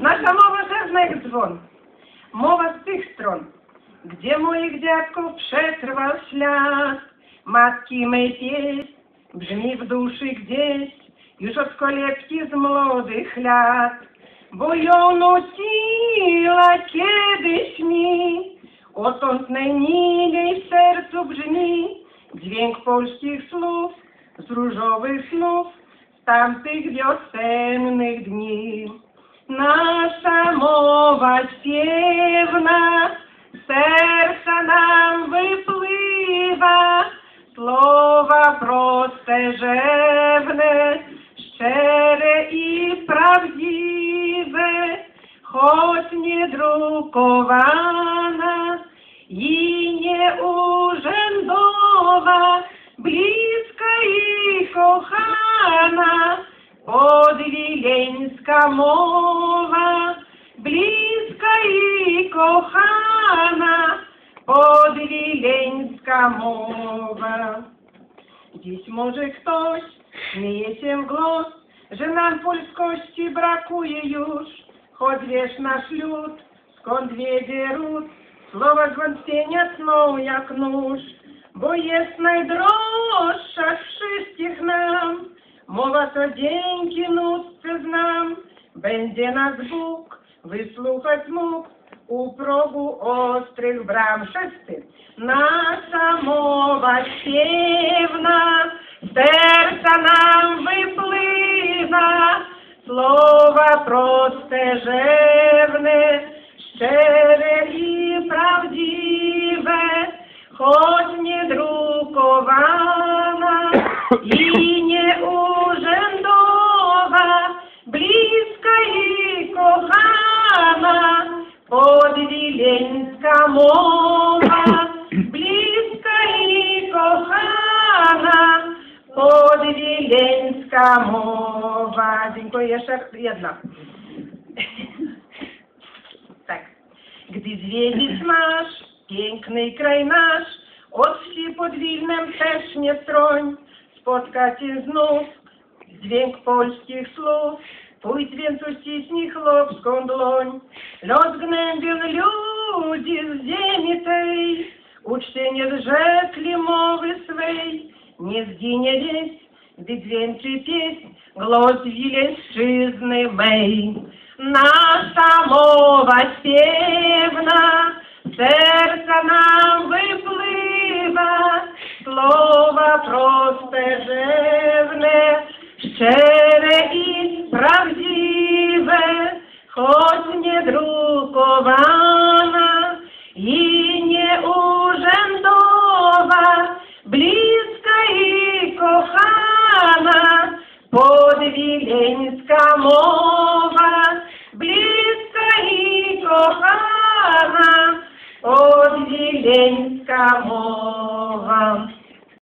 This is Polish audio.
Nasza mowa czarnych dzwon, mowa z tych stron, gdzie moich dziadków przetrwał ślad. Matki mej pieśń brzmi w duszy gdzieś, już od kolebki z młodych lat, bo ją nosiła kiedyś mi, odtąd najmilej w sercu brzmi dźwięk polskich słów, z różowych snów, z tamtych wiosennych dni. Nasza mowa śpiewna z serca nam wypływa, słowa proste, rzewne, szczere i prawdziwe, choć niedrukowana i nieurzędowa, bliska i kochana, podwileńska mowa, bliska i kochana, podwileńska mowa. Dziś może ktoś śmieje się w głos, że nam polskości brakuje już, choć wiesz nasz lud, skąd wiedzie ród, słowa zwątpienia tną jak nóż, bo jest najdroższa z wszystkich nam. Mowa to dzięki nutce znam, będzie nas Bóg wysłuchać mógł u progu ostrych bram. Wszyscy. Nasza mowa śpiewna z serca nam wypływa, słowa proste, rzewne, szczere i prawdziwe, choć niedrukowana i nieurzędowa, bliska i kochana, podwileńska mowa, bliska i kochana, podwileńska mowa. Dziękuję. Jeszcze jedna. Tak. Gdy zwiedzić masz piękny kraj nasz, od wsi pod Wilnem też nie stroń, spotka cię znów dźwięk polskich słów. Pójdź więc uściśnij chłopską dłoń, los gnębił ludzi z ziemi tej, uczciwie zrzekli mowy swej, nie zginie wieść, gdy dźwięczy pieśń głos wileńszczyzny mej. Nasza mowa śpiewna z serca nam wypływa, słowa proste, rzewne, szczere i prawdziwe, choć niedrukowana i nieurzędowa, bliska i kochana, podwileńska mowa, bliska i kochana, podwileńska mowa.